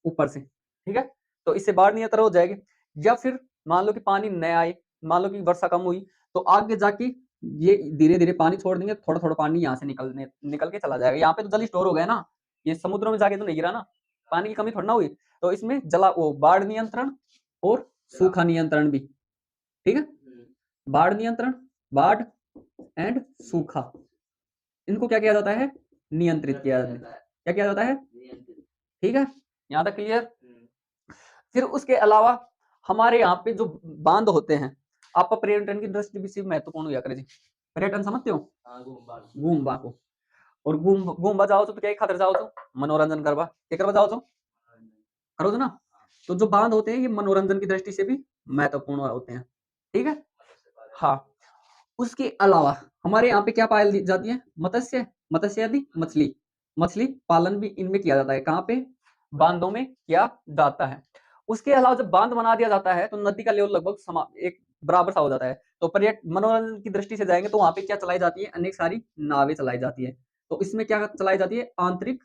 Speaker 1: ऊपर से, ठीक है। तो इससे बाढ़ नियंत्रण हो जाएगी। या फिर मान लो कि पानी न आए, मान लो कि वर्षा कम हुई, तो आगे जाके ये धीरे धीरे पानी छोड़ देंगे, थोड़ा थोड़ा पानी यहाँ से निकल के चला जाएगा। यहाँ पे तो जल स्टोर हो गया ना, ये समुद्रों में जाके तो नहीं गिरा ना, पानी की कमी थोड़ी ना हुई। तो इसमें बाढ़ नियंत्रण और सूखा नियंत्रण भी, ठीक है। बाढ़ नियंत्रण, बाढ़ एंड सूखा, इनको क्या किया जाता है? नियंत्रित किया जाता है। क्या किया जाता है? ठीक है, यहाँ तक क्लियर। फिर उसके अलावा हमारे यहाँ पे जो बांध होते हैं, आपका पर्यटन की दृष्टि से महत्वपूर्ण हुआ करे जी। पर्यटन समझते हो? घूमबा को, और घूमबा जाओ तो क्या खातर जाओ तो मनोरंजन करवा, क्या करवा जाओ तो करो तो ना। तो जो बांध होते हैं ये मनोरंजन की दृष्टि से भी महत्वपूर्ण होते हैं, ठीक है। हाँ, उसके अलावा हमारे यहाँ पे क्या पाई जाती है? मत्स्य आदि मछली, मछली पालन भी इनमें किया जाता है। कहाँ पे? बांधों में किया जाता है। उसके अलावा जब बांध बना दिया जाता है तो नदी का लेवल लगभग एक बराबर सा हो जाता है। तो पर्यटन मनोरंजन की दृष्टि से जाएंगे तो वहां पे क्या चलाई जाती है? अनेक सारी नावें चलाई जाती है। तो इसमें क्या चलाई जाती है? आंतरिक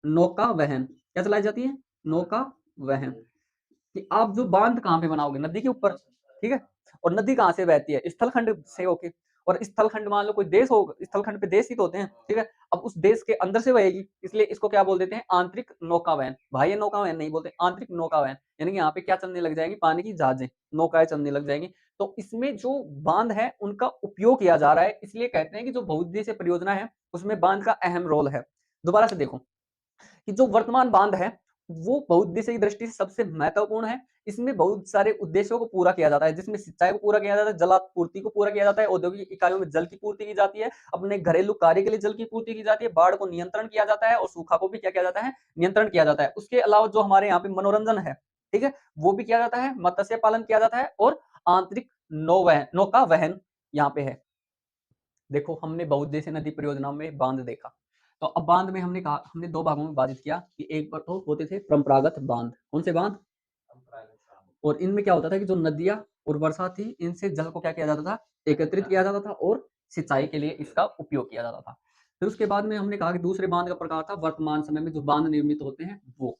Speaker 1: नौका वहन। क्या चलाई जाती है? नौका वहन। कि आप जो बांध कहाँ पे बनाओगे? नदी के ऊपर, ठीक है। और नदी कहाँ से बहती है? स्थलखंड से होके। और स्थलखंड मान लो कोई देश हो, स्थलखंड पे देश ही तो होते हैं, ठीक है। अब उस देश के अंदर से बहेगी, इसलिए इसको क्या बोल देते हैं? आंतरिक नौकावहन। बाह्य नौकावहन नहीं बोलते, आंतरिक नौकावहन। यानी कि यहाँ पे क्या चलने लग जाएंगी? पानी की जहाजें, नौकाएं चलने लग जाएंगी। तो इसमें जो बांध है उनका उपयोग किया जा रहा है, इसलिए कहते हैं कि जो बहुउद्देशीय परियोजना है उसमें बांध का अहम रोल है। दोबारा से देखो कि जो वर्तमान बांध है वो बहुउद्देशीय की दृष्टि से सबसे महत्वपूर्ण है। इसमें बहुत सारे उद्देश्यों को पूरा किया जाता है, जिसमें सिंचाई को पूरा किया जाता है, जलापूर्ति को पूरा किया जाता है, औद्योगिक इकाइयों में जल की पूर्ति की जाती है, अपने घरेलू कार्य के लिए जल की पूर्ति की जाती है, बाढ़ को नियंत्रण किया जाता है, और सूखा को भी क्या किया जाता है? नियंत्रण किया जाता है। उसके अलावा जो हमारे यहाँ पे मनोरंजन है, ठीक है, वो भी किया जाता है, मत्स्य पालन किया जाता है, और आंतरिक नौका वहन यहाँ पे है। देखो हमने बहुउद्देशीय नदी परियोजनाओं में बांध देखा। तो अब बांध में हमने कहा, हमने दो भागों में विभाजित किया कि एक पर तो होते थे परंपरागत बांध। कौन से बांध? और इनमें क्या होता था कि जो नदियां और वर्षा थी इनसे जल को क्या किया जाता था? एकत्रित किया जाता था और सिंचाई के लिए इसका उपयोग किया जाता था। फिर उसके बाद में हमने कहा कि दूसरे बांध का प्रकार था वर्तमान समय में जो बांध निर्मित होते हैं वो।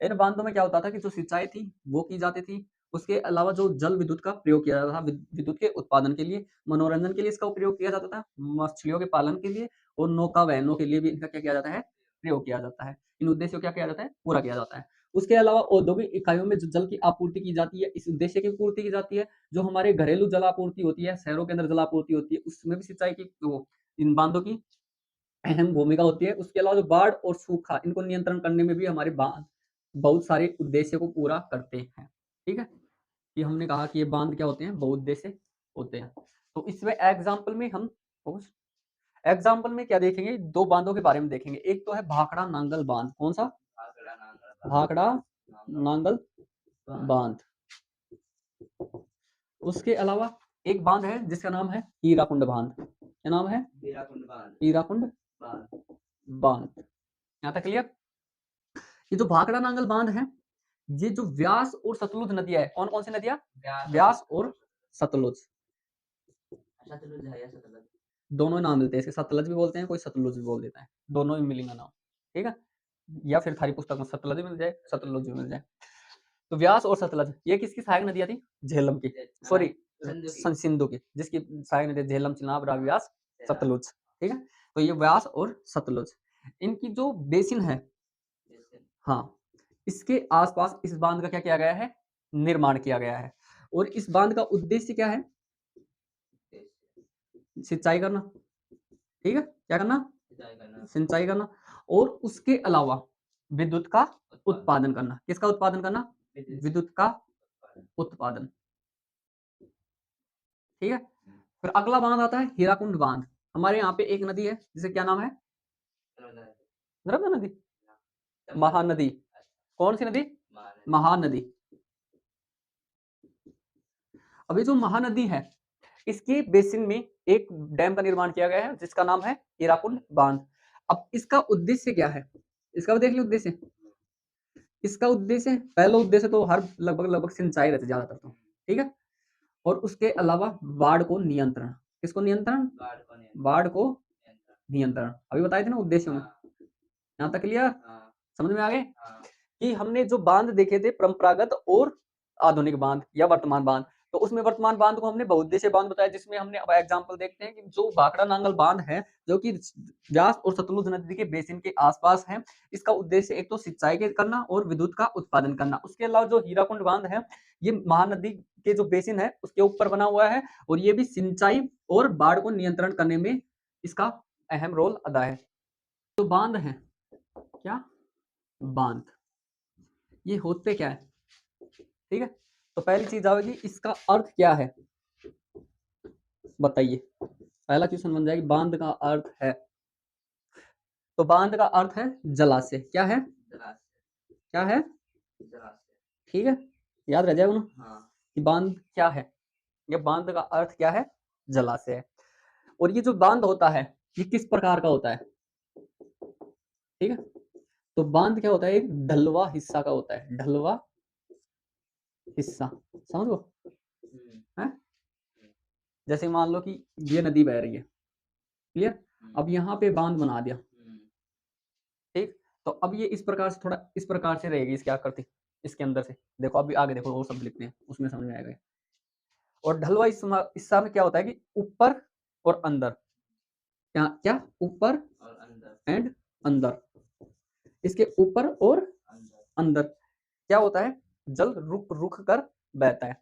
Speaker 1: इन बांधों में क्या होता था कि जो सिंचाई थी वो की जाती थी। उसके अलावा जो जल विद्युत का प्रयोग किया जाता था, विद्युत के उत्पादन के लिए, मनोरंजन के लिए इसका उपयोग किया जाता था, मछलियों के पालन के लिए, और नौका वहनों के लिए भी इनका क्या किया जाता है? प्रयोग किया जाता है। इन उद्देश्यों को क्या किया जाता है? पूरा किया जाता है। उसके अलावा औद्योगिक इकाइयों में जो जल की आपूर्ति की जाती है इस उद्देश्य की पूर्ति की जाती है। जो हमारे घरेलू जल आपूर्ति होती है, शहरों के अंदर जल आपूर्ति होती है, उसमें भी सिंचाई की इन बांधों की अहम भूमिका होती है। उसके अलावा जो बाढ़ और सूखा इनको नियंत्रण करने में भी हमारे बांध बहुत सारे उद्देश्य को पूरा करते हैं, ठीक है। ये हमने कहा कि ये बांध क्या होते हैं? बहुउद्देश्य होते हैं। तो इसमें एग्जाम्पल में हम एग्जाम्पल में क्या देखेंगे? दो बांधों के बारे में देखेंगे। एक तो है भाखड़ा नांगल बांध। कौन सा? भाखड़ा नांगल बांध। उसके अलावा एक बांध है जिसका नाम है हीराकुंड बांध। क्या नाम है? हीराकुंड बांध। यहाँ तक क्लियर? ये जो भाखड़ा नांगल बांध है ये जो व्यास और सतलुज नदियां है, कौन कौन सी नदियां? व्यास और सतलुज। दोनों नाम मिलते हैं इसके, सतलज भी बोलते हैं, कोई सतलुज भी बोल देता है, दोनों ही मिलेंगे नाम, ठीक है। या फिर थारी पुस्तक में सतलज भी मिल जाए, सतलुज भी मिल जाए। तो व्यास और सतलज ये किसकी सहायक नदियां थी? झेलम की, सॉरी सिंधु की, जिसकी सहायक नदी झेलम, चिनाब, रावी, व्यास, सतलुज, ठीक है। तो ये व्यास और सतलुज इनकी जो बेसिन है, हाँ, इसके आसपास इस बांध का क्या किया गया है? निर्माण किया गया है। और इस बांध का उद्देश्य क्या है? सिंचाई करना, ठीक है। क्या करना? सिंचाई करना। और उसके अलावा विद्युत का उत्पादन करना। किसका उत्पादन करना? विद्युत का उत्पादन। ठीक है। फिर अगला बांध आता है हीराकुंड बांध। हमारे यहाँ पे एक नदी है जिसे क्या नाम है? नर्मदा नदी, महानदी। कौन सी नदी? महानदी। अभी जो महानदी है इसके बेसिन में एक डैम का निर्माण किया गया है जिसका नाम है हीराकुंड बांध। अब इसका उद्देश्य क्या है? इसका भी देख लियो उद्देश्य। इसका उद्देश्य, पहला उद्देश्य तो हर लगभग सिंचाई रहती है ज्यादातर तो, ठीक है। और उसके अलावा बाढ़ को नियंत्रण। किसको नियंत्रण? बाढ़ को नियंत्रण। अभी बताए थे ना उद्देश्य में। यहाँ तक क्लियर? समझ में आ गए कि हमने जो बांध देखे थे परंपरागत और आधुनिक बांध या वर्तमान बांध। तो उसमें वर्तमान बांध को हमने बहुउद्देशीय बांध बताया, जिसमें हमने अब एग्जांपल देखते हैं कि जो भाखड़ा नांगल बांध है जो कि व्यास और सतलुज नदी के बेसिन के आसपास है। इसका उद्देश्य एक तो सिंचाई के करना और विद्युत का उत्पादन करना। उसके अलावा जो हीराकुंड बांध है ये महानदी के जो बेसिन है उसके ऊपर बना हुआ है और ये भी सिंचाई और बाढ़ को नियंत्रण करने में इसका अहम रोल अदा है। तो बांध है क्या? बांध ये होते क्या है? ठीक है। तो पहली चीज आएगी इसका अर्थ क्या है, बताइए। पहला क्वेश्चन बन जाएगी बांध का अर्थ है। तो बांध का अर्थ है जलाशय। क्या है? क्या है? ठीक है, याद रह जाएगा ना कि बांध क्या है। ये बांध का अर्थ क्या है? जलाशय है। और ये जो बांध होता है ये किस प्रकार का होता है? ठीक है। तो बांध क्या होता है? एक ढलवा हिस्सा का होता है। ढलवा हिस्सा, समझ लो है। जैसे मान लो कि ये नदी बह रही है, क्लियर। अब यहाँ पे बांध बना दिया, ठीक। तो अब ये इस प्रकार से, थोड़ा इस प्रकार से रहेगी इसकी आकृति इसके अंदर से। देखो अभी आगे देखो वो सब लिखते हैं उसमें समझ में आएगा। और ढलवा हिस्सा में क्या होता है कि ऊपर और अंदर, क्या क्या? ऊपर एंड अंदर। इसके ऊपर और अंदर क्या होता है? जल रुक रुक कर बहता है।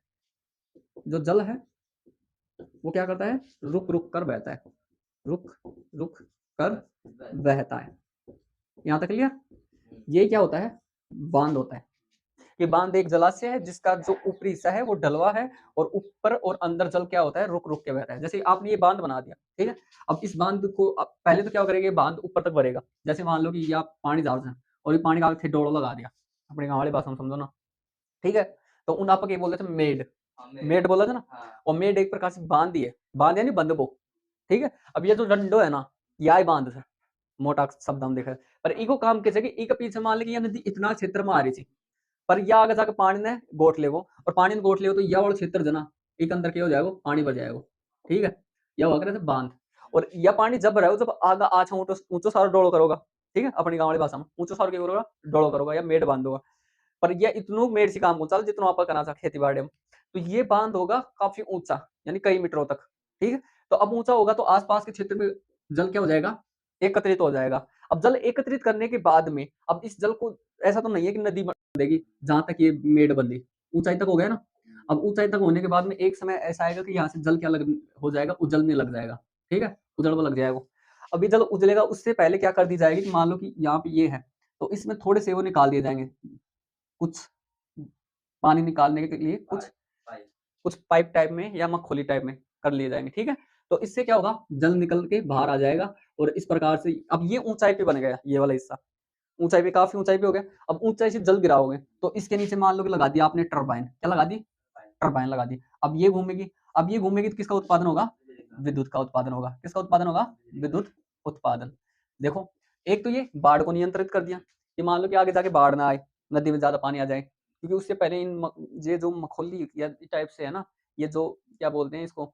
Speaker 1: जो जल है वो क्या करता है? रुक रुक कर बहता है। रुक रुक कर बहता है। यहाँ तक क्लियर? ये क्या होता है? बांध होता है। ये बांध एक जलाशय है जिसका जो ऊपरी हिस्सा है वो ढलवा है और ऊपर और अंदर जल क्या होता है? रुक रुक के बहता है। जैसे आपने ये बांध बना दिया, ठीक है। अब इस बांध को पहले तो क्या करेंगे, बांध ऊपर तक भरेगा। जैसे मान लो कि ये आप पानी डाल रहे हैं और ये पानी का आगे डोड़ो लगा दिया, अपने गाँव वाली भाषा में समझो ना, ठीक है। तो उन आप ये बोलते थे मेड, मेड बोला था ना। और मेड एक प्रकार से बांध ही है। बांध यानी बंदबो, ठीक है। अब ये जो डंडो है ना, यह बांध है, मोटा शब्द हम देखे। पर इको काम कैसे कि इक पीछे मान ले कि यह नदी इतना क्षेत्र में आ रही थी, पर यह आगे जाकर पानी ने गोट ले वो, और पानी ने गोट ले तो यह वाला क्षेत्र जना एक अंदर क्या हो जाएगा? पानी भर जाएगा, ठीक है। यह हो गया बांध। और यह पानी जब भरा जब आगा आछा ऊंचो सारा डोलो करोगा, ठीक है। अपनी गाँव वाली भाषा में ऊंचो सारा क्या करोगा? डोलो करोगा या मेड बांधोगा। पर यह इतनू मेड से काम को चल जितना आप करना चाह खेती बाड़ी में। तो ये बांध होगा काफी ऊंचा, यानी कई मीटरों तक, ठीक है। तो अब ऊंचा होगा तो आसपास के क्षेत्र में जल क्या हो जाएगा? एकत्रित हो जाएगा। अब जल एकत्रित करने के बाद में अब इस जल को, ऐसा तो नहीं है कि नदी बनेगी जहां तक ये मेड बंदी, ऊंचाई तक हो गया ना। अब ऊंचाई तक होने के बाद में एक समय ऐसा आएगा कि यहाँ से जल क्या हो जाएगा? उजलने लग जाएगा, ठीक है। उजड़वा लग जाएगा। अभी जल उजलेगा उससे पहले क्या कर दी जाएगी कि मान लो कि यहाँ पे ये है तो इसमें थोड़े से वो निकाल दिए जाएंगे, कुछ पानी निकालने के लिए कुछ पाइप टाइप में या मखोली टाइप में कर लिए जाएंगे, ठीक है। तो इससे क्या होगा? जल निकल के बाहर आ जाएगा और इस प्रकार से अब ये ऊंचाई पे बन गया, ये वाला हिस्सा ऊंचाई पे, काफी ऊंचाई पे हो गया। अब ऊंचाई से जल गिराओगे तो इसके नीचे मान लो कि लगा दिया आपने टरबाइन। क्या लगा दी? टरबाइन लगा दी। अब ये घूमेगी, अब ये घूमेगी तो किसका उत्पादन होगा? विद्युत का उत्पादन होगा। किसका उत्पादन होगा? विद्युत उत्पादन। देखो, एक तो ये बाढ़ को नियंत्रित कर दिया कि मान लो कि आगे जाके बाढ़ ना आए, नदी में ज्यादा पानी आ जाए, क्योंकि उससे पहले ये जो मखोली या टाइप से है ना, ये जो क्या बोलते हैं इसको,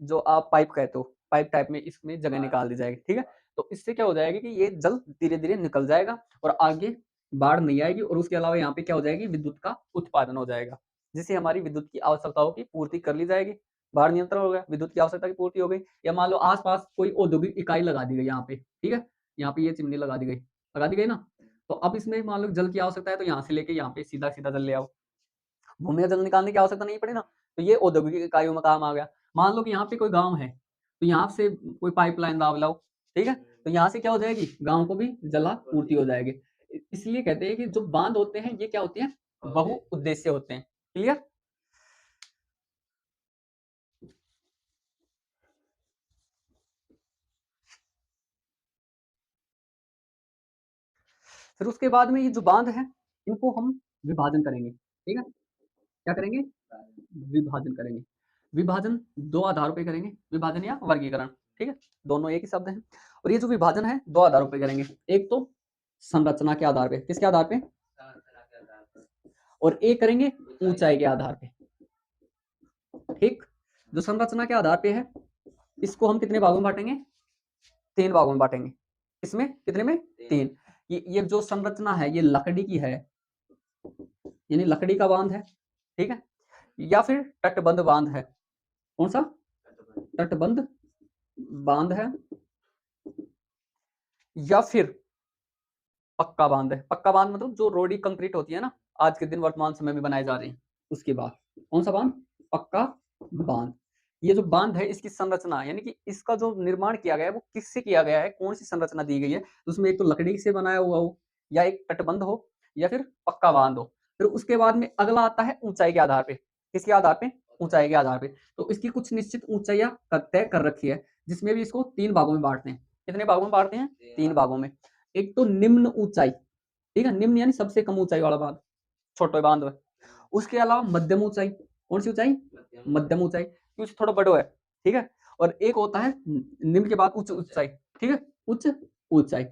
Speaker 1: जो आप पाइप कहते हो, पाइप टाइप में इसमें जगह निकाल दी जाएगी, ठीक है। तो इससे क्या हो जाएगा कि ये जल धीरे धीरे निकल जाएगा और आगे बाढ़ नहीं आएगी और उसके अलावा यहाँ पे क्या हो जाएगी? विद्युत का उत्पादन हो जाएगा, जिससे हमारी विद्युत की आवश्यकताओं की पूर्ति कर ली जाएगी। बाढ़ नियंत्रण हो गया, विद्युत की आवश्यकता की पूर्ति हो गई। या मान लो आसपास कोई औद्योगिक इकाई लगा दी गई यहाँ पे, ठीक है। यहाँ पे ये चिमनी लगा दी गई ना। तो अब इसमें मान लो जल की आवश्यकता है तो यहाँ से लेके यहाँ पे सीधा सीधा जल ले आओ, भूमि का जल निकालने की आवश्यकता नहीं पड़ी ना। तो ये औद्योगिक इकाइयों में काम आ गया। मान लो कि यहाँ पे कोई गांव है तो यहाँ से कोई पाइपलाइन दाब लाओ, ठीक है। तो यहाँ से क्या हो जाएगी? गांव को भी जलापूर्ति हो जाएगी। इसलिए कहते हैं कि जो बांध होते हैं ये क्या होते हैं? बहुउद्देश्य होते हैं। क्लियर? फिर उसके बाद में ये जो बांध है इनको हम विभाजन करेंगे, ठीक है? क्या करेंगे? विभाजन करेंगे। विभाजन 2 आधारों पे करेंगे, विभाजन या वर्गीकरण, ठीक है? दोनों एक ही शब्द हैं और ये जो विभाजन है 2 आधारों पे करेंगे। एक तो संरचना के आधार पे, किसके आधार पे? और एक करेंगे ऊंचाई के आधार पे, ठीक? जो संरचना के आधार पे है इसको हम कितने भागों में बांटेंगे? 3 भागों में बांटेंगे। इसमें कितने में? 3। ये जो संरचना है ये लकड़ी की है, यानी लकड़ी का बांध है, ठीक है? या फिर तटबंध बांध है। कौन सा? तटबंध बांध है या फिर पक्का बांध है। पक्का बांध मतलब जो रोडी कंक्रीट होती है ना, आज के दिन वर्तमान समय में बनाए जा रहे हैं उसकी बात। कौन सा बांध? पक्का बांध। ये जो बांध है इसकी संरचना यानी कि इसका जो निर्माण किया गया है वो किससे किया गया है, कौन सी संरचना दी गई है, उसमें एक तो लकड़ी से बनाया हुआ हो या एक तटबंध हो या फिर पक्का बांध हो। फिर उसके बाद में अगला आता है ऊंचाई के आधार पे। किसके आधार पे? ऊंचाई के आधार पे। तो इसकी कुछ निश्चित ऊंचाइयां तय कर रखी है जिसमें भी इसको 3 भागों में बांटते हैं। कितने भागों में बांटते हैं? 3 भागों में। एक तो निम्न ऊंचाई, ठीक है? निम्न यानी सबसे कम ऊंचाई वाला बांध, छोटो बांध है। उसके अलावा मध्यम ऊंचाई। कौन सी ऊंचाई? मध्यम ऊंचाई, क्योंकि थोड़ा बड़ो है, ठीक है? और एक होता है निम्न के बाद उच्च ऊंचाई, ठीक है? उच्च ऊंचाई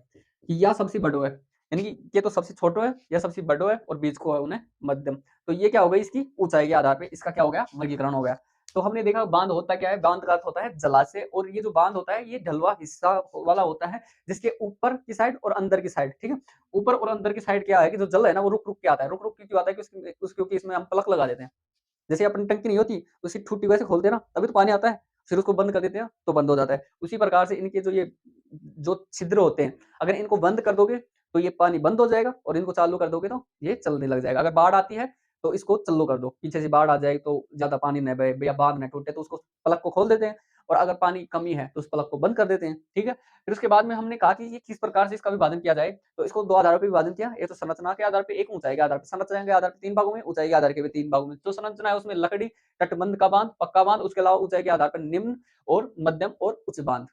Speaker 1: या सबसे बड़ो है, यानी कि ये तो सबसे छोटो है या सबसे बड़ो है और बीच को है उन्हें मध्यम। तो ये क्या हो गई? इसकी ऊंचाई के आधार पे इसका क्या हो गया? वर्गीकरण हो गया। तो हमने देखा बांध होता क्या है? बांध का अर्थ होता है जलाशय, और ये जो बांध होता है ये ढलुआ हिस्सा वाला होता है जिसके ऊपर की साइड और अंदर की साइड, ठीक है? ऊपर और अंदर की साइड क्या है कि जो जल है ना वो रुक रुक के आता है। रुक रुक के क्यों आता है? क्योंकि इसमें हम प्लग लगा देते हैं। जैसे अपनी टंकी नहीं होती उसकी टूटी वैसे खोलते हैं ना तभी तो पानी आता है, फिर उसको बंद कर देते हैं तो बंद हो जाता है। उसी प्रकार से इनके जो छिद्र होते हैं अगर इनको बंद कर दोगे तो ये पानी बंद हो जाएगा और इनको चालू कर दोगे तो ये चलने लग जाएगा। अगर बाढ़ आती है तो इसको चालू कर दो, पीछे से बाढ़ आ जाए तो ज्यादा पानी न बहे या बांध न टूटे तो उसको प्लग को खोल देते हैं, और अगर पानी कमी है तो उस प्लग को बंद कर देते हैं, ठीक है? फिर उसके बाद में हमने कहा कि ये किस प्रकार से इसका विभाजन किया जाए, तो इसको 2 आधारों पे विभाजन किया। एक तो संरचना के आधार पे, एक ऊंचाई के आधार पे। संरचना के आधार पे 3 भागों में, ऊंचाई के आधार के भी 3 भागों में। जो संरचना है उसमें लकड़ी, तटबंध का बांध, पक्का बांध, उसके अलावा ऊंचाई के आधार पर निम्न और मध्यम और उच्च बांध।